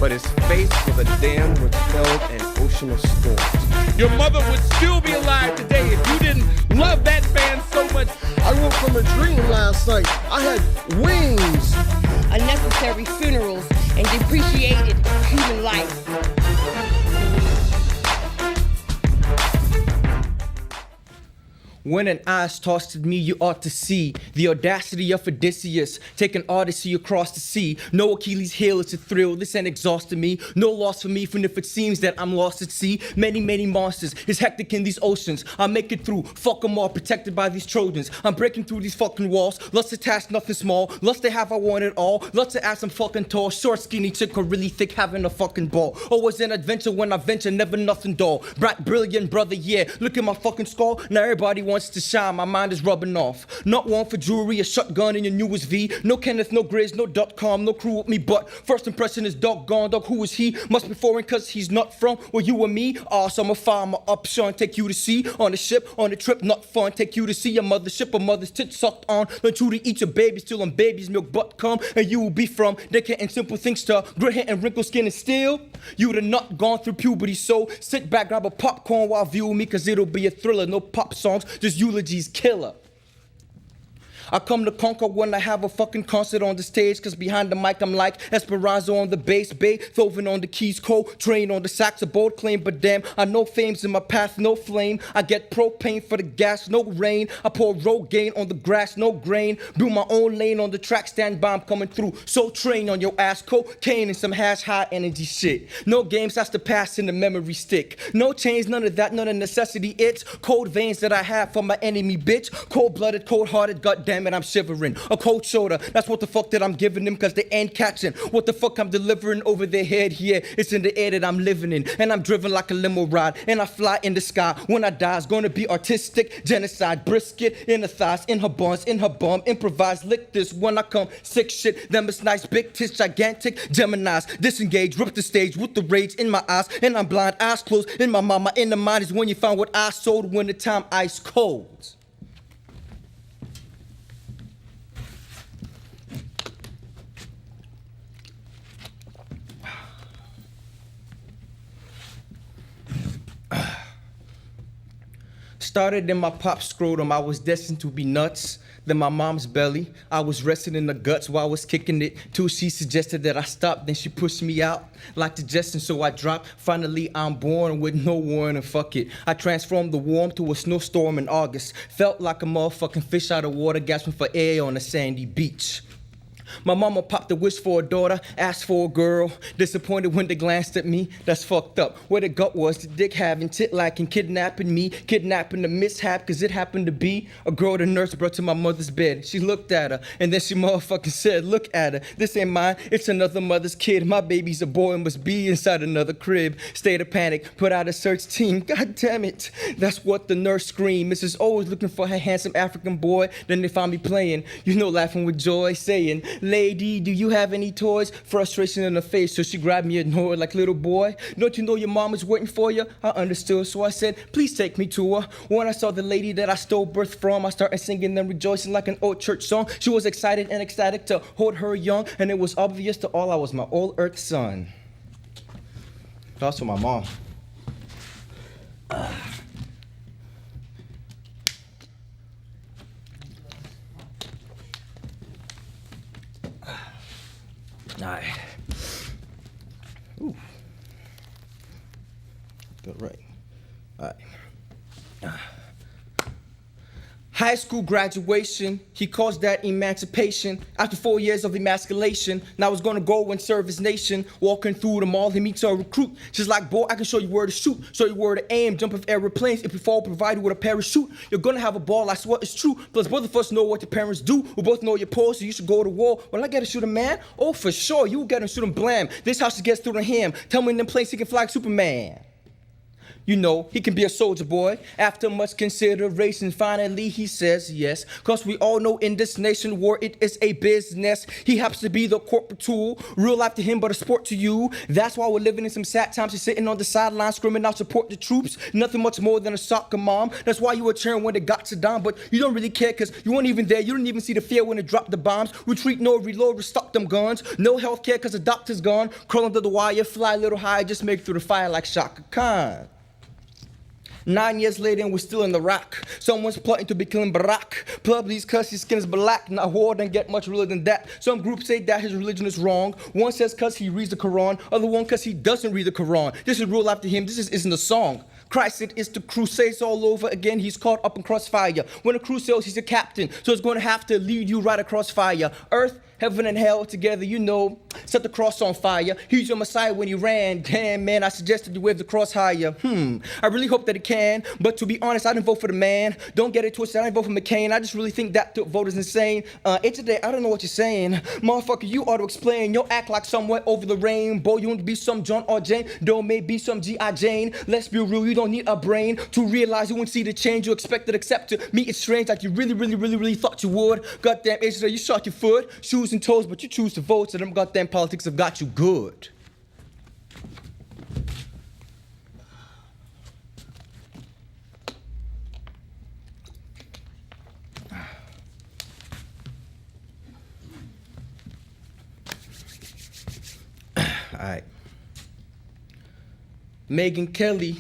but is faced with a dam which held an ocean of storms. Your mother would still be alive today if you didn't love that band so much. I woke from a dream last night. I had wings. Unnecessary funerals and depreciated human life. When an ice tossed at me, you ought to see the audacity of Odysseus, taking Odyssey across the sea. No Achilles' heel is a thrill, this ain't exhausting me. No loss for me, even if it seems that I'm lost at sea. Many, many monsters is hectic in these oceans. I make it through, fuck them all, protected by these Trojans. I'm breaking through these fucking walls. Lust to task nothing small, lust to have I want it all. Lust to ask I'm fucking tall, short skinny chick or really thick having a fucking ball. Always an adventure when I venture, never nothing dull. Bright, brilliant brother, yeah, look at my fucking skull. Now everybody wants to shine, my mind is rubbing off. Not one for jewelry, a shotgun in your newest V. No Kenneth, no Grizz, no .com, no crew with me, but first impression is doggone, dog, who is he? Must be foreign cause he's not from where you and me are. So I'ma fire my option, take you to sea. On the ship, on the trip, not fun. Take you to see your mothership, a mother's tits sucked on. Don't you to eat your baby, still on baby's milk butt come. And you will be from decade and simple things to gray hair and wrinkled skin and still you'd have not gone through puberty. So sit back, grab a popcorn while view me, cause it'll be a thriller. No pop songs, just eulogies killer. I come to conquer when I have a fucking concert on the stage, cause behind the mic I'm like Esperanza on the bass, Beethoven on the keys, Coltrane on the sax, a bold claim, but damn, I know fame's in my path, no flame. I get propane for the gas, no rain. I pour Rogaine on the grass, no grain. Build my own lane on the track, stand by, I'm coming through. So train on your ass, cocaine and some hash high energy shit. No games, that's the past in the memory stick. No chains, none of that, none of necessity. It's cold veins that I have for my enemy, bitch. Cold-blooded, cold-hearted, goddamn. And I'm shivering, a cold shoulder, that's what the fuck that I'm giving them, cause they ain't catching what the fuck I'm delivering over their head here. It's in the air that I'm living in, and I'm driven like a limo ride, and I fly in the sky. When I die, it's gonna be artistic, genocide, brisket, in her thighs, in her buns, in her bum, improvise, lick this when I come, sick shit, them it's nice, big tits, gigantic, Geminis, disengage, rip the stage with the rage in my eyes, and I'm blind, eyes closed, in my mind, my inner mind is when you find what I sold when the time ice cold. Started in my pop's scrotum, I was destined to be nuts. Then my mom's belly, I was resting in the guts while I was kicking it. Till she suggested that I stop, then she pushed me out like digestion, so I dropped. Finally, I'm born with no warning, fuck it. I transformed the warm to a snowstorm in August. Felt like a motherfucking fish out of water, gasping for air on a sandy beach. My mama popped a wish for a daughter, asked for a girl. Disappointed when they glanced at me, that's fucked up. Where the gut was, the dick having, tit lacking, kidnapping me, kidnapping the mishap, cause it happened to be a girl the nurse brought to my mother's bed. She looked at her, and then she motherfucking said, look at her, this ain't mine, it's another mother's kid. My baby's a boy and must be inside another crib. State of panic, put out a search team, god damn it. That's what the nurse screamed. Mrs. O was looking for her handsome African boy, then they found me playing, you know, laughing with joy, saying, lady, do you have any toys? Frustration in her face, so she grabbed me and ignored like, little boy, don't you know your mom is waiting for you? I understood, so I said, please take me to her. When I saw the lady that I stole birth from, I started singing and rejoicing like an old church song. She was excited and ecstatic to hold her young, and it was obvious to all I was my old earth son. That's for my mom. All right. Ooh. Good, right. All right. High school graduation, he calls that emancipation. After 4 years of emasculation, now he's gonna go and serve his nation. Walking through the mall, he meets a recruit. She's like, boy, I can show you where to shoot, show you where to aim, jump off airplanes. If you fall, provide you with a parachute. You're gonna have a ball, I swear it's true. Plus, both of us know what your parents do. We both know your pose, so you should go to war. Well, I gotta shoot a man? Oh, for sure, you gotta shoot him blam. This house gets through the ham. Tell me in them places he can fly like Superman. You know, he can be a soldier boy. After much consideration, finally he says yes. Cause we all know in this nation war, it is a business. He happens to be the corporate tool. Real life to him, but a sport to you. That's why we're living in some sad times. He's sitting on the sideline screaming out support the troops. Nothing much more than a soccer mom. That's why you were cheering when they got Saddam, but you don't really care cause you weren't even there. You didn't even see the fear when they dropped the bombs. Retreat, no reload, restock them guns. No health care cause the doctor's gone. Crawl under the wire, fly a little higher, just make it through the fire like Shaka Khan. 9 years later and we're still in Iraq. Someone's plotting to be killing Barack. Public's cause his skin is black. Not war doesn't get much realer than that. Some groups say that his religion is wrong. One says cause he reads the Quran. Other one cause he doesn't read the Quran. This is real life to him. This isn't a song. Christ, it is the crusades all over again. He's caught up in crossfire. When a crew sails, he's a captain. So it's going to have to lead you right across fire. Earth, heaven and hell together, you know, set the cross on fire. He's your Messiah when he ran. Damn, man, I suggested you wave the cross higher. I really hope that it can, but to be honest, I didn't vote for the man. Don't get it twisted, I didn't vote for McCain. I just really think that vote is insane. Ejede, I don't know what you're saying. Motherfucker, you ought to explain. You'll act like somewhere over the rainbow. You want to be some John or Jane, don't maybe some G.I. Jane. Let's be real, you don't need a brain to realize you won't see the change you expected, except to me it's strange like you really thought you would. Goddamn Ejede, you shot your foot, shoes and toes, but you choose to vote, so them goddamn politics have got you good. Alright. Megyn Kelly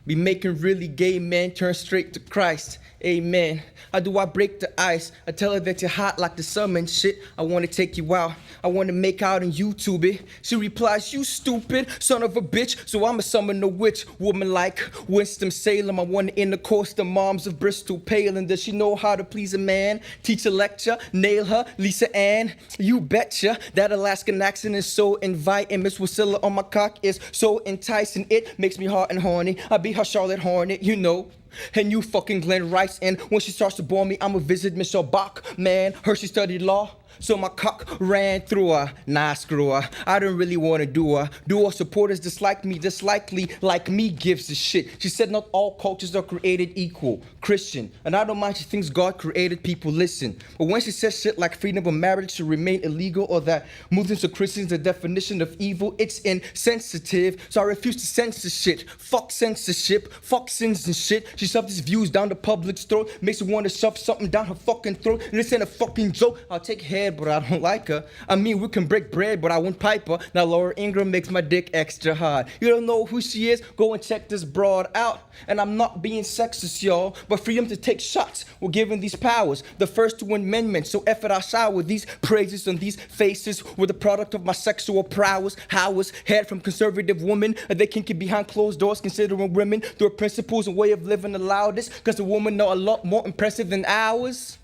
be making really gay men turn straight to Christ. Amen. How do I break the ice? I tell her that you're hot like the summer and shit. I want to take you out. I want to make out on YouTube it. She replies, you stupid son of a bitch. So I'ma summon a witch woman like Winston-Salem. I want to intercourse the moms of Bristol Palin. Does she know how to please a man? Teach a lecture, nail her, Lisa Ann. You betcha. That Alaskan accent is so inviting. Miss Wasilla on my cock is so enticing. It makes me hot and horny. I be her Charlotte Hornet, you know. And you fucking Glenn Rice, and when she starts to bore me, I'ma visit Michelle Bach. Man, her she studied law, so my cock ran through her. Nah, screw her, I didn't really wanna do her. Do her supporters dislike me, dislikely like me gives a shit. She said not all cultures are created equal, Christian, and I don't mind she thinks God created people, listen. But when she says shit like freedom of marriage should remain illegal, or that Muslims or Christians the definition of evil, it's insensitive, so I refuse to censor shit. Fuck censorship, fuck sins and shit. She shoved these views down the public's throat, makes her want to shove something down her fucking throat. And this ain't a fucking joke. I'll take head, but I don't like her. I mean, we can break bread, but I won't pipe her. Now Laura Ingraham makes my dick extra hard. You don't know who she is? Go and check this broad out. And I'm not being sexist, y'all, but freedom to take shots. We're given these powers. The first two amendments. So effort I shower these praises on these faces were the product of my sexual prowess. How was head from conservative women? They kinky behind closed doors, considering women through principles and way of living the loudest. Cause the women know a lot more impressive than ours.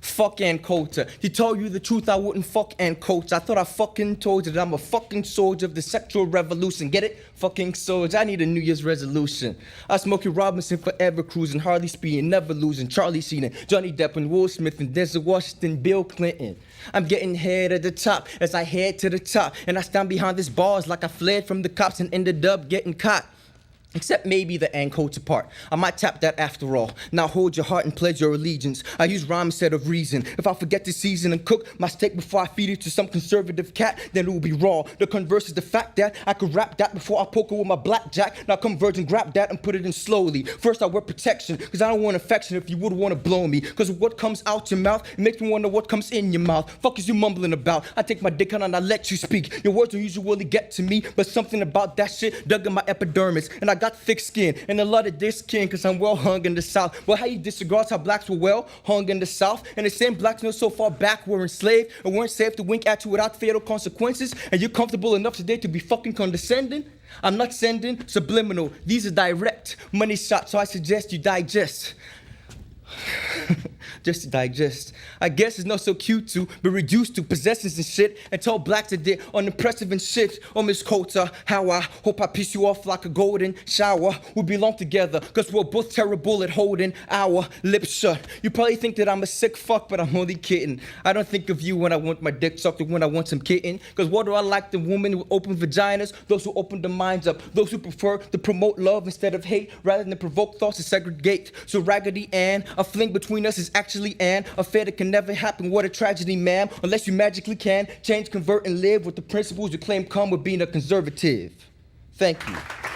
Fuck Ann Coulter. He told you the truth, I wouldn't fuck Ann Coulter. I thought I fucking told you that I'm a fucking soldier of the sexual revolution. Get it? Fucking soldier. I need a New Year's resolution. I Smokey Robinson forever cruising, Harley Speeding, never losing, Charlie Sheen, Johnny Depp and Will Smith and Denzel Washington, Bill Clinton. I'm getting head at the top as I head to the top, and I stand behind these bars like I fled from the cops and ended up getting caught. Except maybe the Ann Coulter part. I might tap that after all. Now hold your heart and pledge your allegiance. I use rhyme instead of reason. If I forget to season and cook my steak before I feed it to some conservative cat, then it will be raw. The converse is the fact that I could rap that before I poke it with my blackjack. Now come virgin, grab that and put it in slowly. First I wear protection, cause I don't want affection if you would want to blow me. Cause what comes out your mouth, it makes me wonder what comes in your mouth. Fuck is you mumbling about? I take my dick out and I let you speak. Your words don't usually get to me, but something about that shit dug in my epidermis. And I got thick skin and a lot of this skin cause I'm well hung in the South. Well, how you disregard how blacks were well hung in the South, and the same blacks know so far back were enslaved and weren't safe to wink at you without fatal consequences, and you're comfortable enough today to be fucking condescending? I'm not sending subliminal, these are direct money shots, so I suggest you digest. just to digest. I guess it's not so cute to be reduced to possessions and shit and tell blacks that they're unimpressive and shit. Oh, Miss Coulter, how I hope I piss you off like a golden shower. We belong together, cause we're both terrible at holding our lips shut. You probably think that I'm a sick fuck, but I'm only kidding. I don't think of you when I want my dick sucked or when I want some kitten. Cause what do I like? The women with open vaginas, those who open their minds up, those who prefer to promote love instead of hate, rather than provoke thoughts to segregate. So Raggedy Ann, a fling between us is actually an affair that can never happen. What a tragedy, ma'am, unless you magically can change, convert, and live with the principles you claim come with being a conservative. Thank you.